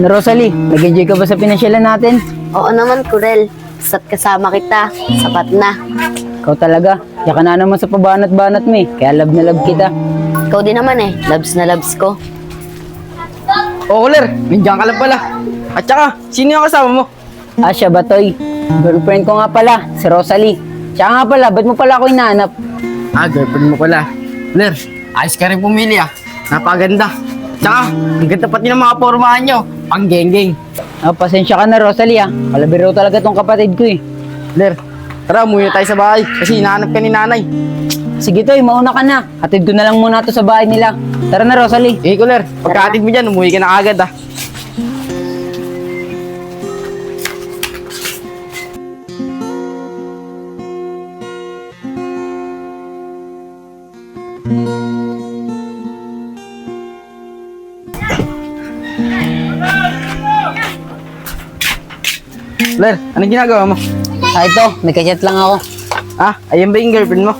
Rosalie, nag-enjoy ka ba sa pinasyalan natin? Oo naman, Kurel. Basta't kasama kita, sapat na. Ikaw talaga, yaka na naman sa pabanat-banat mo eh. Kaya love na love kita. Ikaw din naman eh, loves na loves ko. Oo, Kuler. Nandiyan ka lang pala. At saka, sino yung kasama mo? Siya ba, Toy? Girlfriend ko nga pala, si Rosalie. Siya nga pala, ba't mo pala ako hinahanap? Girlfriend mo pala. Kuler, ayos ka rin pumili Napaganda. Tsaka, ang ganda pati ng mga pormahan nyo. Pang geng-geng. Pasensya ka na, Rosalie Kalabiro talaga tong kapatid ko eh. Kuler, tara, umuwi tayo sa bahay. Kasi hinahanap ka ni nanay. Sige, Toy, mauna ka na. Hatid ko na lang muna to sa bahay nila. Tara na, Rosalie. Kuler, pagkaatid mo dyan, umuwi ka na agad Kuler, anong ginagawa mo? Ito, may kachat lang ako. Ayan ba yung girlfriend mo?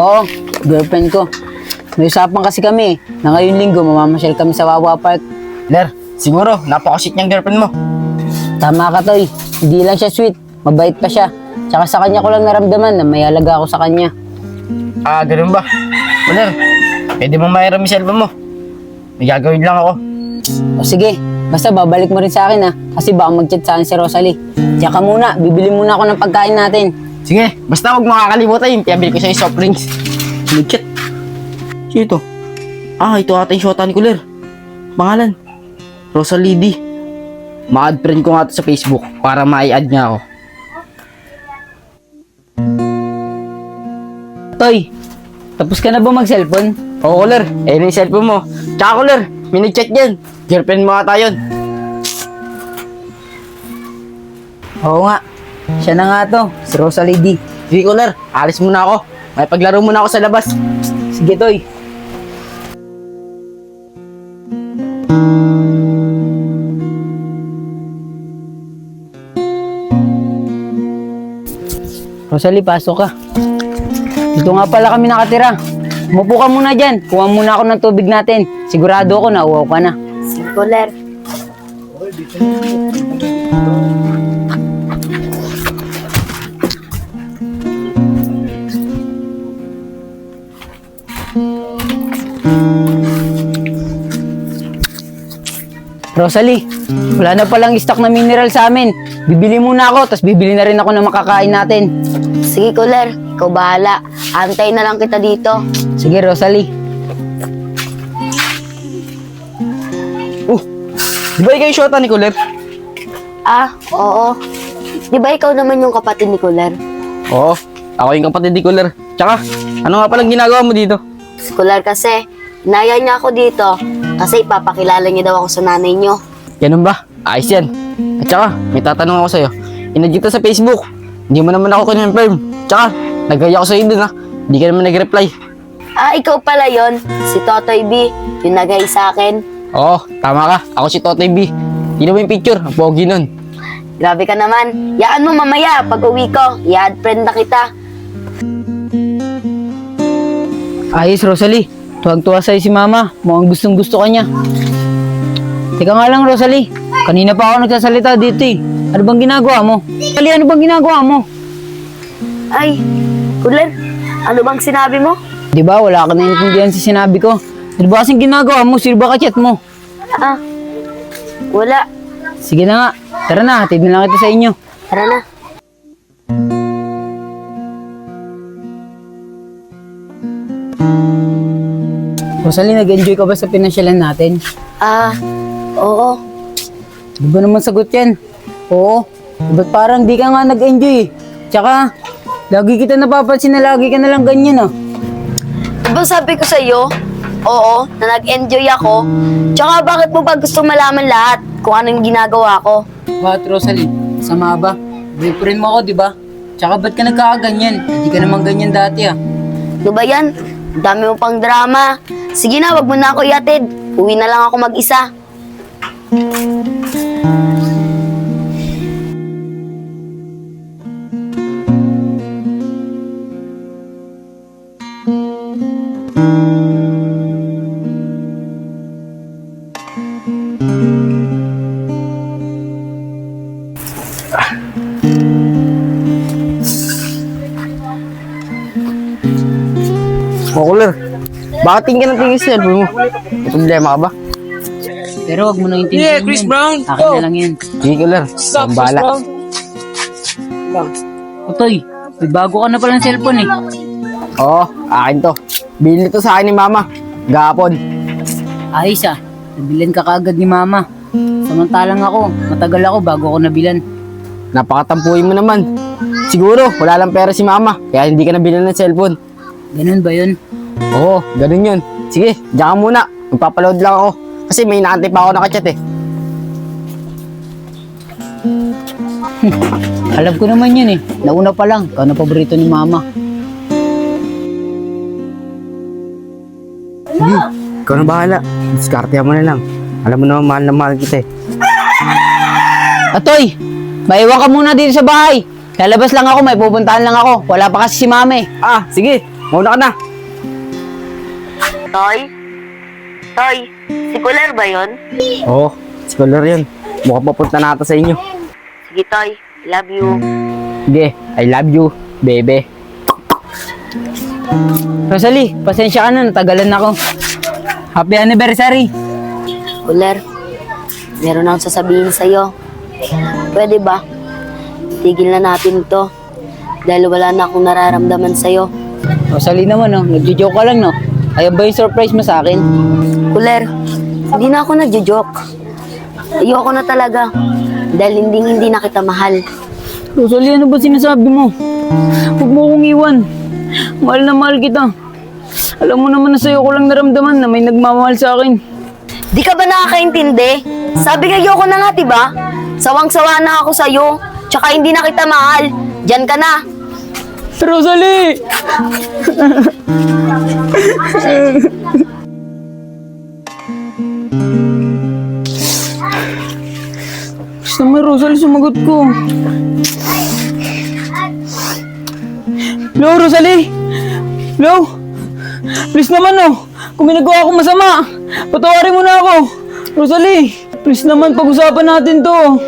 Oo, girlfriend ko. May usapan kasi kami na ngayong linggo mamamasyal kami sa Wawa Park. Kuler, siguro, napaka-sweet niyang girlfriend mo. Tama ka, Toy. Hindi lang siya sweet, mabait pa siya. Tsaka sa kanya ko lang naramdaman na may halaga ako sa kanya. Ganun ba? Kuler, pwede mo mahiram yung cellphone mo. May gagawin lang ako. O sige, basta babalik mo rin sa akin kasi baka mag-chat sa akin si Rosalie. Tsaka muna, bibili muna ako ng pagkain natin. Sige, basta huwag makakalimutan yung pinabil ko sa'yo soft drinks. Nag-chat. Sino ito? Ito ata yung shota ni Kuler. Pangalan? Rosalie D. Ma-add friend ko nga ito sa Facebook para ma-add niya ako. Toy, tapos ka na ba mag-cellphone? Oo, Kuler. Ayun yung cellphone mo. Tsaka, Kuler, may nag-chat dyan. Girlfriend mo ata yun. Oo nga, siya na nga to, si Rosalie D. Sige, Kuler, alis muna ako. May paglaro muna ako sa labas. Sige, Toy. Rosalie, pasok ka. Dito nga pala kami nakatira. Umupo ka muna dyan. Kuha muna ako ng tubig natin. Sigurado ako na uwaw ka na. Sige, Kuler. Rosalie, wala na palang stock na mineral sa amin. Bibili muna ako, tapos bibili na rin ako ng makakain natin. Sige, Kuler. Ikaw bahala. Antay na lang kita dito. Sige, Rosalie. Di ba ikaw yung shota ni Kuler? Oo. Di ba ikaw naman yung kapatid ni Kuler? Oo, ako yung kapatid ni Kuler. Tsaka, ano nga palang ginagawa mo dito? Si Kuler kasi, inaya niya ako dito kasi ipapakilala niya daw ako sa nanay niyo. Ganun ba? Ayos yan. At saka, may tatanong ako sa'yo. Inad kita sa Facebook. Hindi mo naman ako confirm. Tsaka, nagaya ako sa'yo dun Hindi ka naman nag-reply. Ikaw pala yon, si Totoy B, yung nagay sa akin. Oo, tama ka. Ako si Totoy B. Tingnan mo yung picture. Ang pogi nun. Grabe ka naman. Yaan mo mamaya, pag uwi ko, i-add friend na kita. Ayos, Rosalie. Tuwag-tuwa sa'yo si Mama. Mukhang gustong-gusto ka niya. Teka nga lang, Rosalie. Kanina pa ako nagsasalita dito eh. Ano bang ginagawa mo? Rosalie, ano bang ginagawa mo? Ay, Kuler, ano bang sinabi mo? Di ba, wala ka naiintindihan sa sinabi ko. Ano ba kasing ginagawa mo? Sino ba ka-chat mo? Wala. Sige na nga. Tara na, hatid na lang kita sa inyo. Tara na. Rosalie, nag-enjoy ka ba sa pinasyalan natin? Oo. Di ba naman sagot yan? Oo. Ba't parang di ka nga nag-enjoy eh? Tsaka, lagi kita napapansin na lagi ka na lang ganyan Diba sabi ko sa'yo, oo, na nag-enjoy ako. Tsaka bakit mo ba gusto malaman lahat kung anong ginagawa ko? Bakit, Rosalie? Sama ba? Boyfriend mo ako, di ba? Tsaka ba't ka nagkakaganyan? Hindi ka naman ganyan dati Ano ba yan? Ang dami mo pang drama. Sige na, wag mo na ako iatid. Uwi na lang ako mag-isa. O, Kuler, bakit tingin ka ng tingin sa cellphone mo? May problema ka ba? Pero wag mo nang intindihin Chris yan. Brown, Akin na lang yan. Sige, Kuler. Ang bala. Otoy, may bago ka na pala ng cellphone eh. Oo, akin to. Bili to sa akin ni Mama. Gahapon. Ayos ah, nabilan ka kaagad ni mama. Samantalang ako, matagal ako bago ako nabilan. Napakatampuhin mo naman. Siguro, wala lang pera si Mama. Kaya hindi ka nabili ng cellphone. Ganun ba yun? Oo, ganun yun. Sige, diyan ka muna. Magpapaload lang ako. Kasi may inaantay pa ako nakachat eh. Alam ko naman yun eh. Nauna pa lang, ikaw na paborito ni mama. Sige, ikaw na bahala. Diskartehan mo na lang. Alam mo naman, mahal na mahal kita eh. Atoy, maiwan ka muna dito sa bahay. Lalabas lang ako, may pupuntahan lang ako. Wala pa kasi si mama eh. Ah, sige. Mauna ka na. Toy? Toy, si Kuler ba yun? Oo, scholar yun. Mukhang papunta na ata sa inyo. Sige, Toy. Love you. Sige, I love you, bebe. Rosalie, pasensya ka na, natagalan ako. Happy anniversary. Kuler, meron akong sasabihin sa'yo. Pwede ba? Tigil na natin to. Dahil wala na akong nararamdaman sa'yo. Rosalie naman oh, nagjo-joke ka lang no. Ayaw ba yung surprise mo sa akin? Kuler, hindi na ako nagjo-joke. Ayoko na talaga. Dahil hindi na kita mahal. Rosalie, ano ba sinasabi mo? Huwag mo akong iwan. Mahal na mahal kita. Alam mo naman na sa'yo ko lang naramdaman na may nagmamahal sa akin. Di ka ba nakakaintindi? Sabi nga ayoko na nga, diba? Sawang-sawa na ako sa'yo. Tsaka hindi na kita mahal. Diyan ka na. Rosalie! Gusto mo, Rosalie, sumagot ko. Hello, Rosalie! Hello! Please naman, oh! Kung may nagawa akong masama, patawarin mo na ako! Rosalie! Please naman, pag-usapan natin to!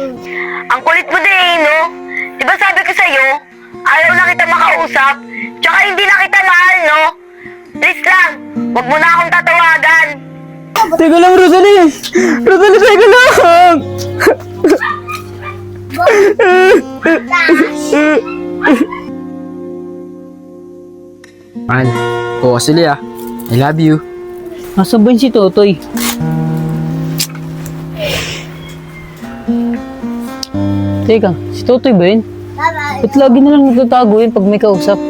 Ang kulit mo din, no? Diba sabi ko sa'yo, ayaw na kita makausap, tsaka hindi na kita mahal, no? Please lang, wag mo na akong tatawagan. Teka lang, Rosalie! Rosalie, teka lang! Mahal. Oo, Silly ah. I love you. Nasaan ba yun si Totoy? Teka, si Totoy ba yun? Ba't lagi na lang nagtatago yun pag may kausap?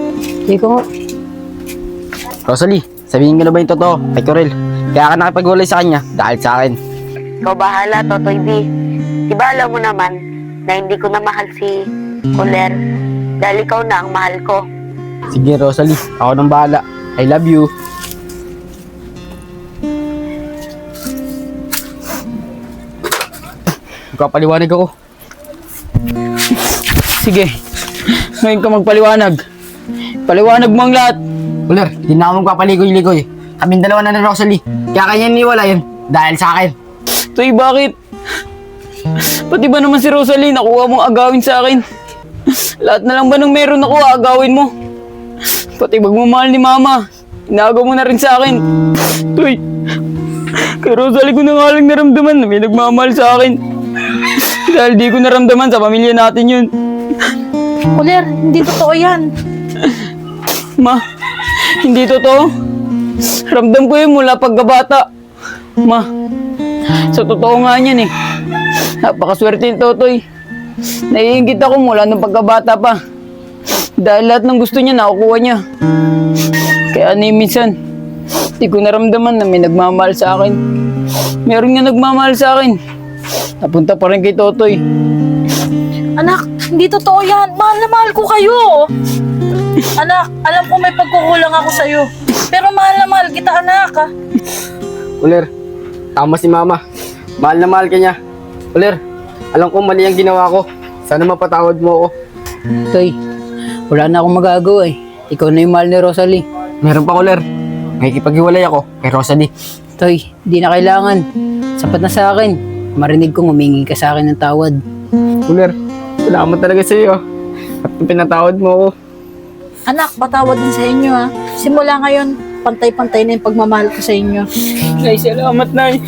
Teka nga. Rosalie, sabihin ko na ba yung totoo kay Corel? Kaya ka nakipag-walay sa kanya dahil sa akin. Ikaw bahala, Totoy B. Diba alam mo naman na hindi ko na mahal si Kuler dahil ikaw na ang mahal ko. Sige, Rosalie. Ako nang bahala. I love you. Magpapaliwanag ako. Sige, ngayon ka magpaliwanag. Paliwanag mo ang lahat. Kuler, hindi na ako magpapaligoy-ligoy. Kaming dalawa na ni Rosalie. Kaya kanya niwala yun dahil sa akin. Toy, bakit? Pati ba naman si Rosalie nakuha mong agawin sa akin? Lahat na lang ba nung meron ako agawin mo? Pati magmamahal ni Mama, inagaw mo na rin sa akin. Toy, kay Rosalie ko na nga lang naramdaman na may nagmamahal sa akin. Dahil di ko naramdaman sa pamilya natin yun. Kuler, hindi totoo yan. Ma, hindi totoo. Ramdam ko yun mula pagkabata. Ma, sa totoo nga niyan eh. Napakaswerte yung Totoy. Naiingit ako mula nung pagkabata pa. Dahil lahat ng gusto niya nakukuha niya. Kaya minsan, di ko naramdaman na may nagmamahal sa akin. Meron nga nagmamahal sa akin. Napunta pa rin kay Totoy. Anak, hindi totoo yan. Mahal na mahal ko kayo. Anak, alam ko may pagkukulang ako sa'yo. Pero mahal na mahal kita, anak. Kuler, tama si Mama. Mahal na mahal ka niya. Kuler, alam ko mali ang ginawa ko. Sana mapatawad mo ako. Toy, wala na akong magagawa eh. Ikaw na yung mahal ni Rosalie. Meron pa, Kuler. Nakikipag-iwalay ako kay Rosalie. Toy, di na kailangan. Sapat na sa akin. Marinig kong humingi ka sa akin ng tawad. Kuler, salamat talaga sa iyo. At pinatawad mo ako. Anak, patawad din sa inyo ha. Simula ngayon, pantay-pantay na yung pagmamahal ko sa inyo. Nay, salamat, Nay.